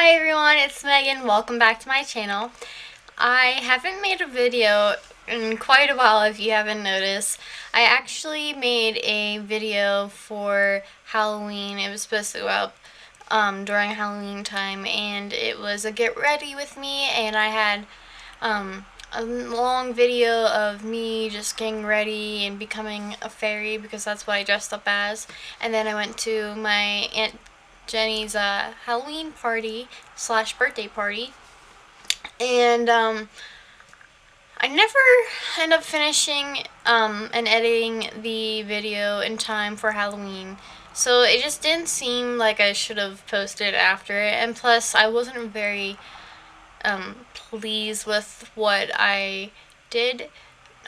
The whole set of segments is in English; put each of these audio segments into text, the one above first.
Hi everyone, it's Megan. Welcome back to my channel. I haven't made a video in quite a while if you haven't noticed. I actually made a video for Halloween. It was supposed to go up during Halloween time, and it was a get ready with me, and I had a long video of me just getting ready and becoming a fairy because that's what I dressed up as. And then I went to my Aunt Jenny's Halloween party / birthday party, and I never end up finishing and editing the video in time for Halloween, so it just didn't seem like I should have posted after it, and plus I wasn't very pleased with what I did.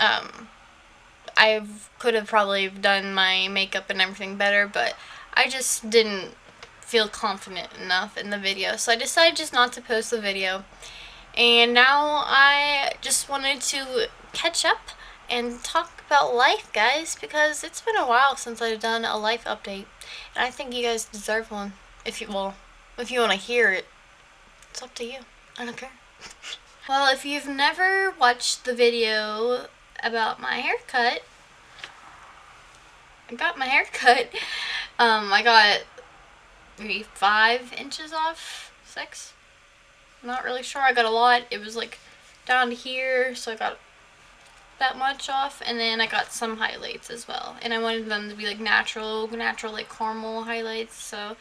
I could have probably done my makeup and everything better, but I just didn't feel confident enough in the video, so I decided just not to post the video. And now I just wanted to catch up and talk about life, guys, because it's been a while since I've done a life update, and I think you guys deserve one. If you want to hear it, it's up to you. I don't care. Well, if you've never watched the video about my haircut, I got my haircut. I got maybe 5 inches off, 6. I'm not really sure. I got a lot. It was like down to here, so I got that much off, and then I got some highlights as well. And I wanted them to be like natural like caramel highlights. So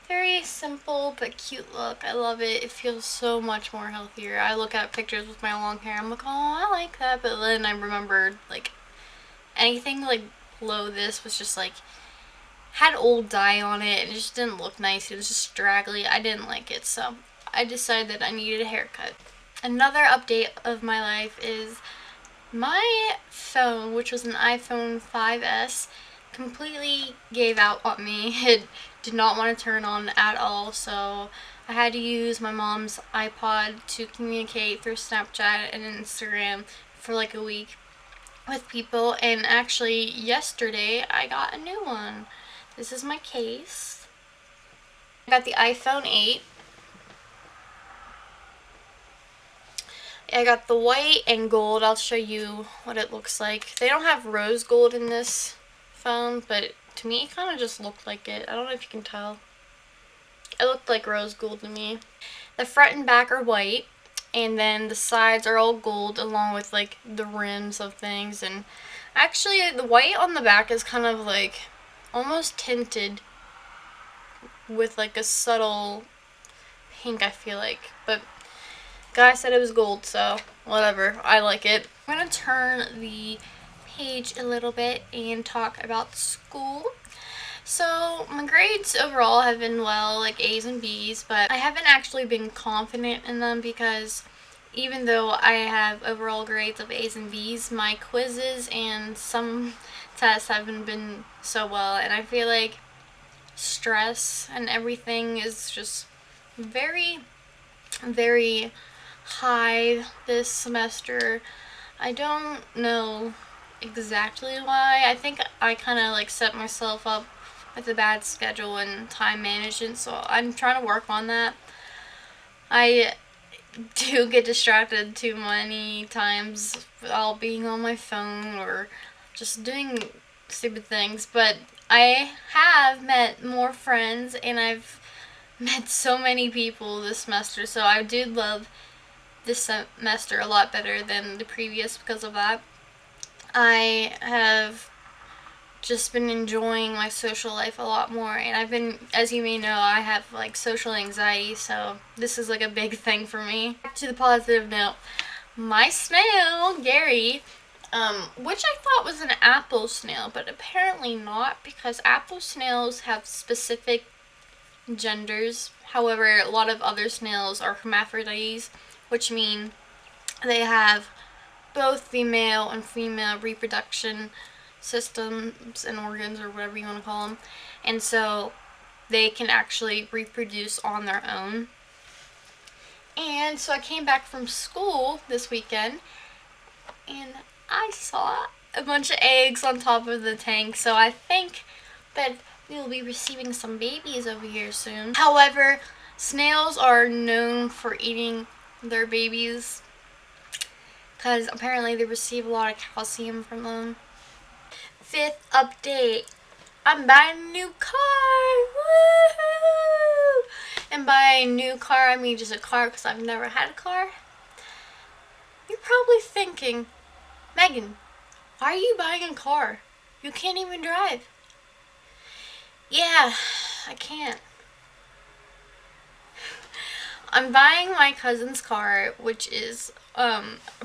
very simple but cute look. I love it. It feels so much more healthier. I look at pictures with my long hair, I'm like, oh, I like that. But then I remembered like anything like below this was just like had old dye on it, and it just didn't look nice. It was just straggly. I didn't like it, so I decided that I needed a haircut. Another update of my life is my phone, which was an iPhone 5S, completely gave out on me. It did not want to turn on at all, so I had to use my mom's iPod to communicate through Snapchat and Instagram for like a week with people, and actually yesterday I got a new one. This is my case. I got the iPhone 8. I got the white and gold. I'll show you what it looks like. They don't have rose gold in this phone, but to me it kind of just looked like it. I don't know if you can tell. It looked like rose gold to me. The front and back are white, and then the sides are all gold along with like the rims of things. And actually the white on the back is kind of like almost tinted with like a subtle pink, I feel like. But guy said it was gold, so whatever. I like it. I'm gonna turn the page a little bit and talk about school. So my grades overall have been well, like A's and B's, but I haven't actually been confident in them because even though I have overall grades of A's and B's, my quizzes and some tests haven't been so well, and I feel like stress and everything is just very, very high this semester. I don't know exactly why. I think I kind of like set myself up with a bad schedule and time management, so I'm trying to work on that. I do get distracted too many times while being on my phone or just doing stupid things, but I have met more friends and I've met so many people this semester, so I do love this semester a lot better than the previous because of that. I have just been enjoying my social life a lot more, and I've been, as you may know, I have like social anxiety, so this is like a big thing for me. Back to the positive note, my snail, Gary, which I thought was an apple snail, but apparently not, because apple snails have specific genders. However, a lot of other snails are hermaphrodites, which mean they have both the male and female reproduction systems and organs, or whatever you want to call them, and so they can actually reproduce on their own. And so I came back from school this weekend and I saw a bunch of eggs on top of the tank, so I think that we will be receiving some babies over here soon. However, Snails are known for eating their babies because apparently they receive a lot of calcium from them. 5th update. I'm buying a new car. Woohoo! And by a new car, I mean just a car because I've never had a car. You're probably thinking, Megan, why are you buying a car? You can't even drive. Yeah, I can't. I'm buying my cousin's car, which is a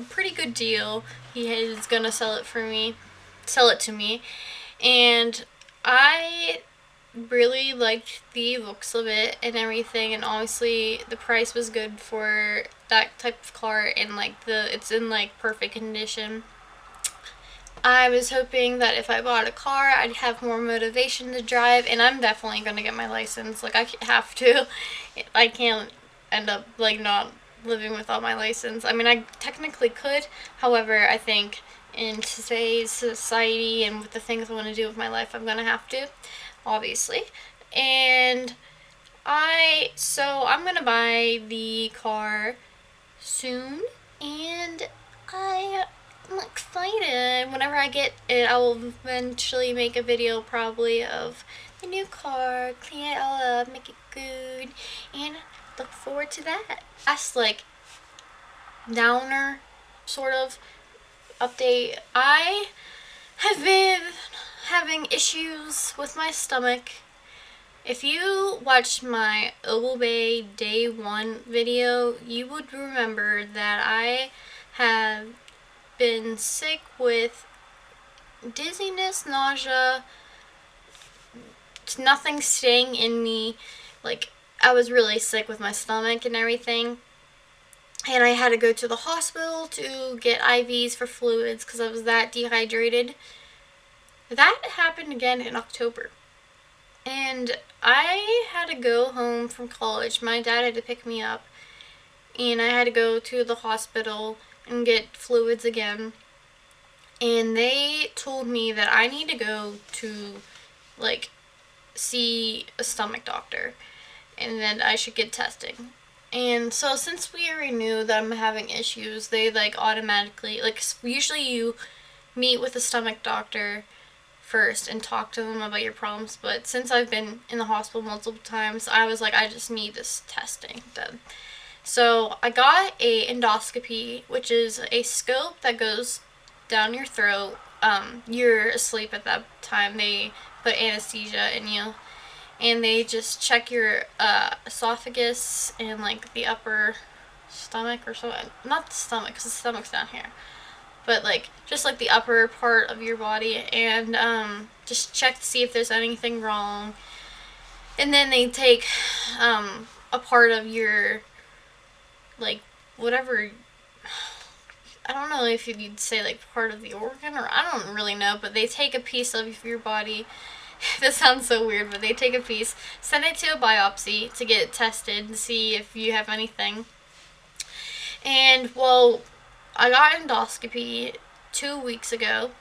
pretty good deal. He is gonna sell it to me, and I really liked the looks of it and everything, and obviously the price was good for that type of car, and like it's in like perfect condition. I was hoping that if I bought a car, I'd have more motivation to drive, and I'm definitely gonna get my license. Like, I have to. I can't end up like not living without my license. I mean, I technically could. However, I think in today's society and with the things I want to do with my life, I'm gonna have to, obviously. And I'm gonna buy the car soon, and I'm excited. Whenever I get it, I will eventually make a video probably of the new car, clean it all up, make it good, and look forward to that. Last, like, downer sort of update. I have been having issues with my stomach. If you watched my Obey Day 1 video, you would remember that I have been sick with dizziness, nausea, nothing staying in me. Like, I was really sick with my stomach and everything. And I had to go to the hospital to get IVs for fluids because I was that dehydrated. That happened again in October. And I had to go home from college. My dad had to pick me up. And I had to go to the hospital and get fluids again. And they told me that I need to go to, like, see a stomach doctor. And then I should get testing. And so since we already knew that I'm having issues, they, like, automatically, like, usually you meet with a stomach doctor first and talk to them about your problems, but since I've been in the hospital multiple times, I was like, I just need this testing done. So I got a endoscopy, which is a scope that goes down your throat. You're asleep at that time. They put anesthesia in you, and they just check your esophagus and like the upper stomach or so. Not the stomach, because the stomach's down here, but like just like the upper part of your body, and just check to see if there's anything wrong. And then they take a part of your, like, whatever, I don't know if you'd say like part of the organ, or I don't really know, but they take a piece of your body. This sounds so weird, but they take a piece, send it to a biopsy to get it tested and see if you have anything. And, well, I got endoscopy 2 weeks ago,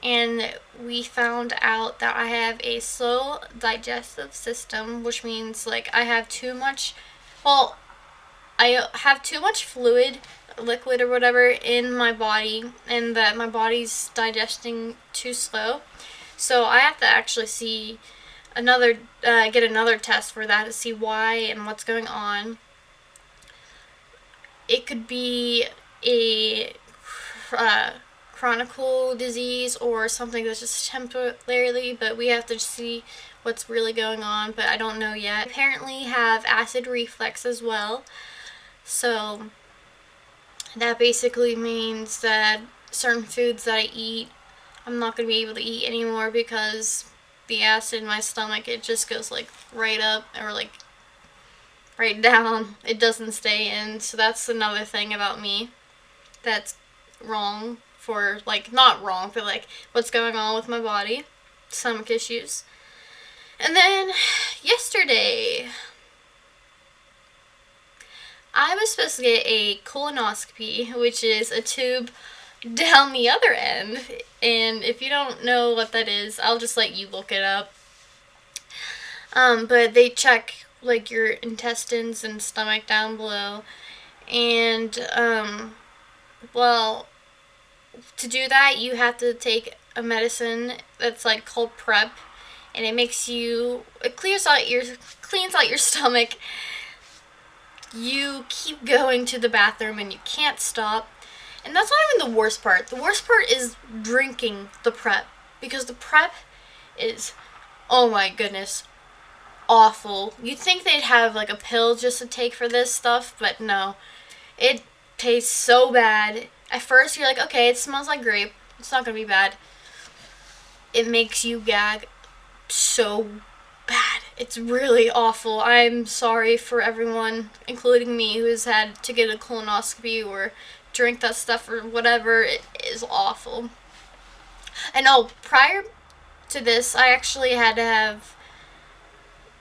and we found out that I have a slow digestive system, which means, like, I have too much fluid, liquid or whatever, in my body, and that my body's digesting too slow. So I have to actually get another test for that to see why and what's going on. It could be a chronic disease or something that's just temporarily, but we have to see what's really going on, but I don't know yet. I apparently have acid reflux as well, so that basically means that certain foods that I eat, I'm not going to be able to eat anymore because the acid in my stomach, it just goes like right up or like right down. It doesn't stay in. So that's another thing about me that's wrong, for like, not wrong, but like what's going on with my body. Stomach issues. And then yesterday, I was supposed to get a colonoscopy, which is a tube down the other end. And if you don't know what that is, I'll just let you look it up. But they check like your intestines and stomach down below. And well, to do that you have to take a medicine that's like called prep, and it cleans out your stomach. You keep going to the bathroom and you can't stop. And that's not even the worst part. The worst part is drinking the prep, because the prep is, oh my goodness, awful. You'd think they'd have like a pill just to take for this stuff, but no. It tastes so bad. At first you're like, okay, it smells like grape. It's not gonna be bad. It makes you gag so bad. It's really awful. I'm sorry for everyone, including me, who has had to get a colonoscopy or drink that stuff or whatever. It is awful. And oh, prior to this, I actually had to have,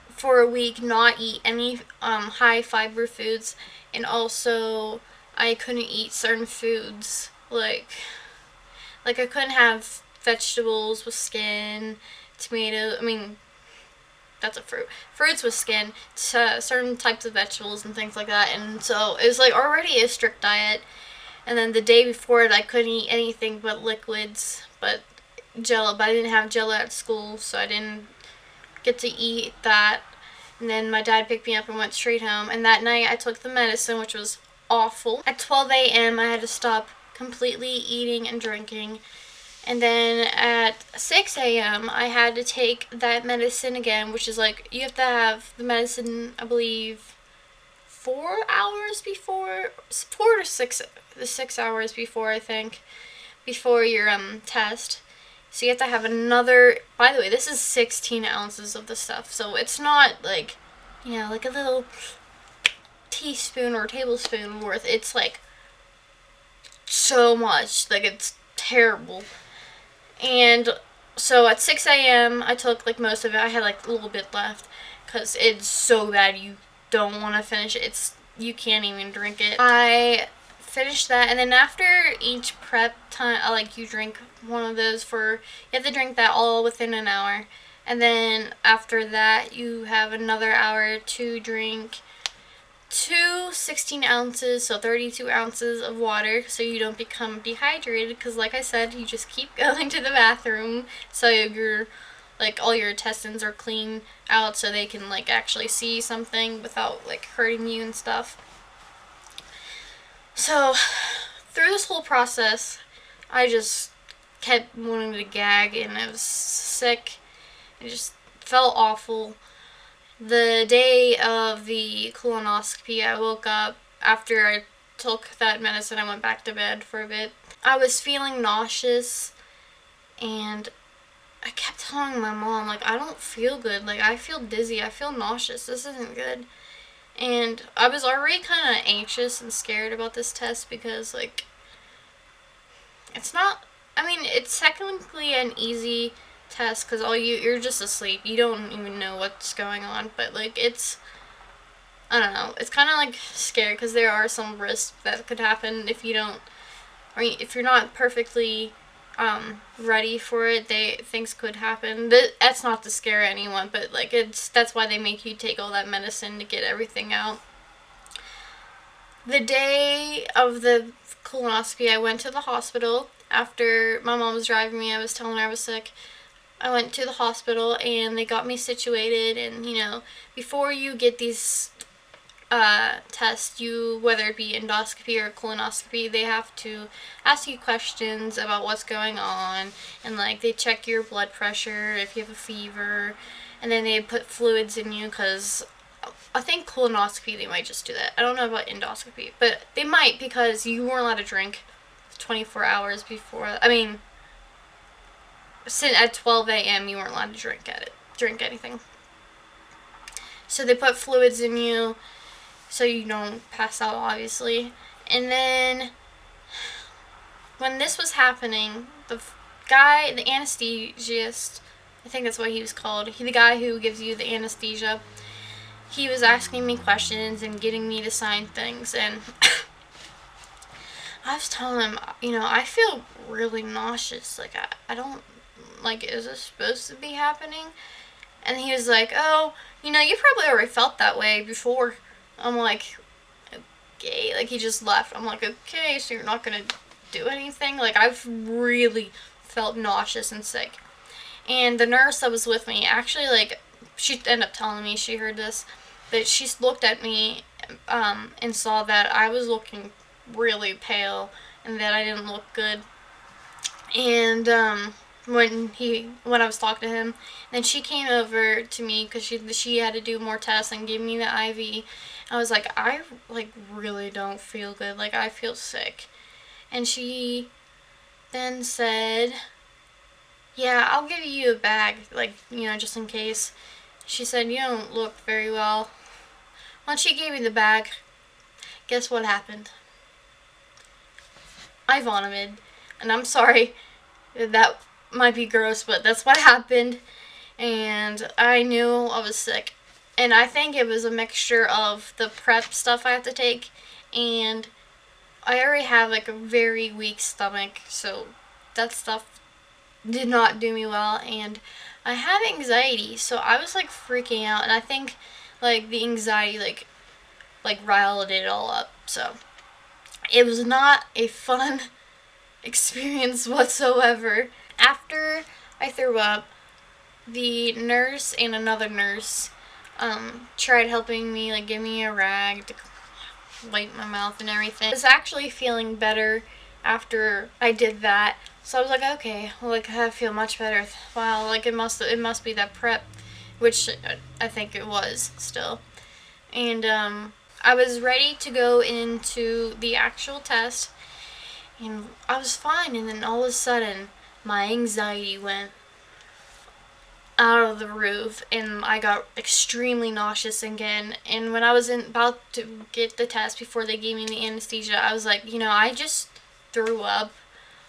for a week, not eat any high fiber foods, and also I couldn't eat certain foods like I couldn't have vegetables with skin, tomato. I mean, that's a fruit. Fruits with skin, certain types of vegetables and things like that. And so it was like already a strict diet. And then the day before it, I couldn't eat anything but liquids, but Jello. But I didn't have Jello at school, so I didn't get to eat that. And then my dad picked me up and went straight home. And that night I took the medicine, which was awful. At 12 a.m. I had to stop completely eating and drinking. And then at 6 a.m. I had to take that medicine again, which is like, you have to have the medicine, I believe, 4 hours before, 4 to 6, the 6 hours before, I think, before your test. So you have to have another, by the way, this is 16 ounces of the stuff, so it's not like, like a little teaspoon or tablespoon worth. It's like so much, like it's terrible. And so at 6 a.m. I took like most of it. I had like a little bit left because it's so bad you don't want to finish it. You can't even drink it. I finished that, and then after each prep time, you drink one of those you have to drink that all within an hour. And then after that you have another hour to drink 16 ounces, so 32 ounces of water, so you don't become dehydrated, because like I said, you just keep going to the bathroom, so all your intestines are clean out, so they can actually see something without hurting you and stuff. So through this whole process, I just kept wanting to gag, and I was sick. It just felt awful. The day of the colonoscopy, I woke up after I took that medicine. I went back to bed for a bit. I was feeling nauseous, and I kept telling my mom, I don't feel good. I feel dizzy. I feel nauseous. This isn't good. And I was already kind of anxious and scared about this test because, it's not, it's technically an easy test because you're just asleep. You don't even know what's going on, but it's, I don't know, it's kind of scary because there are some risks that could happen if you don't, or if you're not perfectly ready for it. Things could happen. That's not to scare anyone, but that's why they make you take all that medicine to get everything out. The day of the colonoscopy, I went to the hospital. After my mom was driving me, I was telling her I was sick. I went to the hospital and they got me situated, and before you get these tests, whether it be endoscopy or colonoscopy, they have to ask you questions about what's going on, and they check your blood pressure, if you have a fever, and then they put fluids in you, because I think colonoscopy they might just do that. I don't know about endoscopy, but they might, because you weren't allowed to drink 24 hours before. At 12 a.m. you weren't allowed to drink anything. So they put fluids in you so you don't pass out, obviously. And then when this was happening, the anesthesiast, I think that's what he was called, the guy who gives you the anesthesia, he was asking me questions and getting me to sign things, and I was telling him, I feel really nauseous. I don't, is this supposed to be happening? And he was like, oh, you know, you probably already felt that way before. I'm like, okay. Like, he just left. I'm like, okay, so you're not going to do anything? Like, I've really felt nauseous and sick. And the nurse that was with me, actually, like, she ended up telling me she heard this, but she looked at me and saw that I was looking really pale and that I didn't look good. And when I was talking to him, then she came over to me because she had to do more tests and give me the IV. I was like, I like really don't feel good. Like, I feel sick. And she then said, yeah, I'll give you a bag, like, you know, just in case. She said, you don't look very well. Once she gave me the bag, guess what happened? I vomited. And I'm sorry, that might be gross, but that's what happened. And I knew I was sick. And I think it was a mixture of the prep stuff I have to take, and I already have like a very weak stomach, so that stuff did not do me well. And I have anxiety, so I was like freaking out, and I think like the anxiety like riled it all up. So it was not a fun experience whatsoever. After I threw up, the nurse and another nurse tried helping me, like give me a rag to wipe my mouth and everything. I was actually feeling better after I did that, so I was like, okay, well, like I feel much better. Wow, like it must be that prep, which I think it was still. And I was ready to go into the actual test, and I was fine. And then all of a sudden, my anxiety went out of the roof, and I got extremely nauseous again. And when I was about to get the test before they gave me the anesthesia, I was like, you know, I just threw up.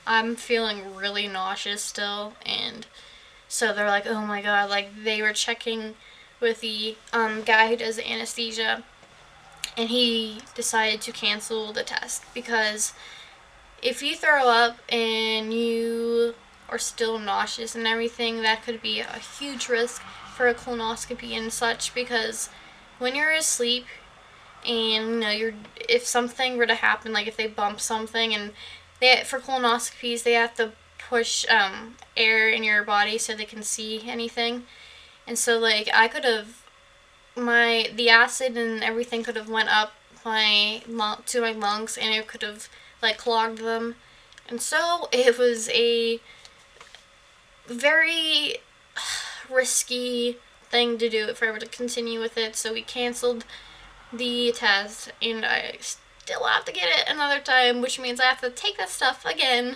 I'm feeling really nauseous still. And so they're like, oh my god, like they were checking with the guy who does the anesthesia, and he decided to cancel the test because if you throw up and you are still nauseous and everything, that could be a huge risk for a colonoscopy and such, because when you're asleep and, you know, if something were to happen, like if they bump something, and for colonoscopies they have to push air in your body so they can see anything. And so like I could have, the acid and everything could have went up to my lungs, and it could have like clogged them. And so it was a very risky thing to do if I were to continue with it. So we canceled the test, and I still have to get it another time, which means I have to take that stuff again.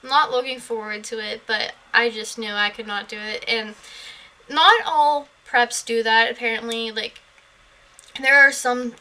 I'm not looking forward to it, but I just knew I could not do it. And not all preps do that, apparently. Like, there are some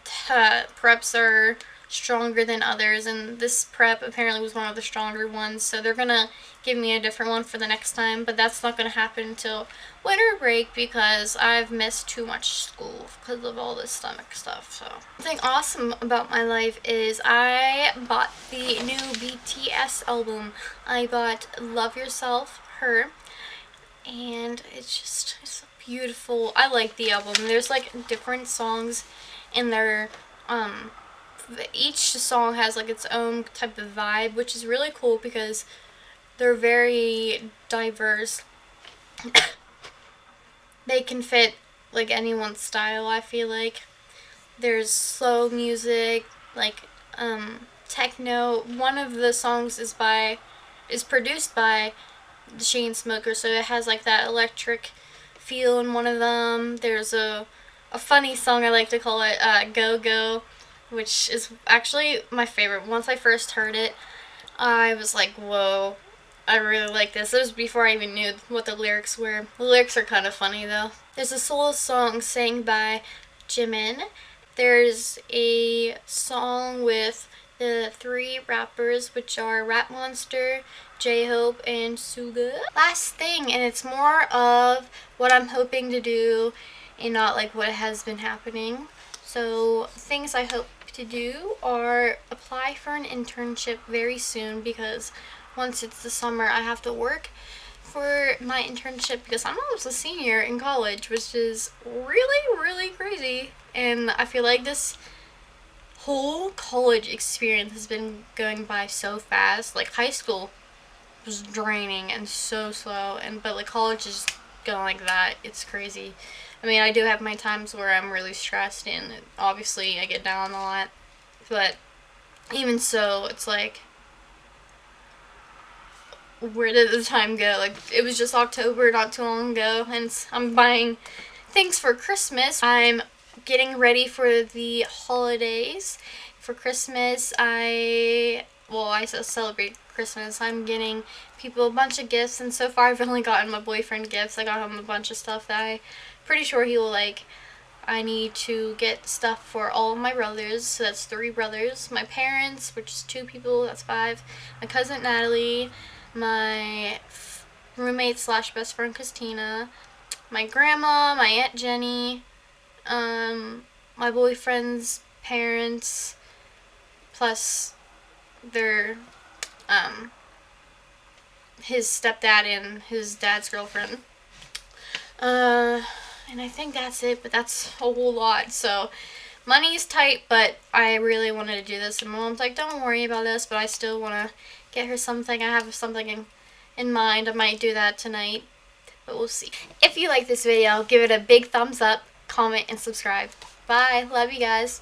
preps that are stronger than others, and this prep apparently was one of the stronger ones, so they're gonna give me a different one for the next time, but that's not gonna happen until winter break because I've missed too much school because of all this stomach stuff. So something awesome about my life is I bought the new BTS album. I bought Love Yourself, Her, and it's beautiful. I like the album. There's like different songs, and they're each song has like its own type of vibe, which is really cool because they're very diverse. They can fit like anyone's style, I feel like. There's slow music, like techno. One of the songs is produced by the Chainsmokers, so it has like that electric feel in one of them. There's a funny song, I like to call it Go Go, which is actually my favorite. Once I first heard it, I was like, whoa, I really like this. It was before I even knew what the lyrics were. The lyrics are kind of funny though. There's a solo song sang by Jimin. There's a song with the 3 rappers, which are Rap Monster, J-Hope, and Suga. Last thing, and it's more of what I'm hoping to do and not like what has been happening. So things I hope to do are apply for an internship very soon, because once it's the summer I have to work for my internship because I'm almost a senior in college, which is really, really crazy. And I feel like this whole college experience has been going by so fast. Like high school was draining and so slow, but like college is going like that. It's crazy. I mean, I do have my times where I'm really stressed and obviously I get down a lot, but even so, it's like, where did the time go? Like, it was just October not too long ago, and I'm buying things for Christmas. I'm getting ready for the holidays. For Christmas, I celebrate Christmas. I'm getting people a bunch of gifts, and so far I've only gotten my boyfriend gifts. I got him a bunch of stuff that I'm pretty sure he will like. I need to get stuff for all of my brothers, so that's 3 brothers. My parents, which is 2 people, that's 5. My cousin Natalie, my roommate slash best friend Christina, my grandma, my Aunt Jenny, my boyfriend's parents, plus their, his stepdad and his dad's girlfriend. And I think that's it, but that's a whole lot. So money's tight, but I really wanted to do this. And my mom's like, don't worry about this, but I still want to get her something. I have something in mind. I might do that tonight, but we'll see. If you like this video, give it a big thumbs up, comment, and subscribe. Bye. Love you guys.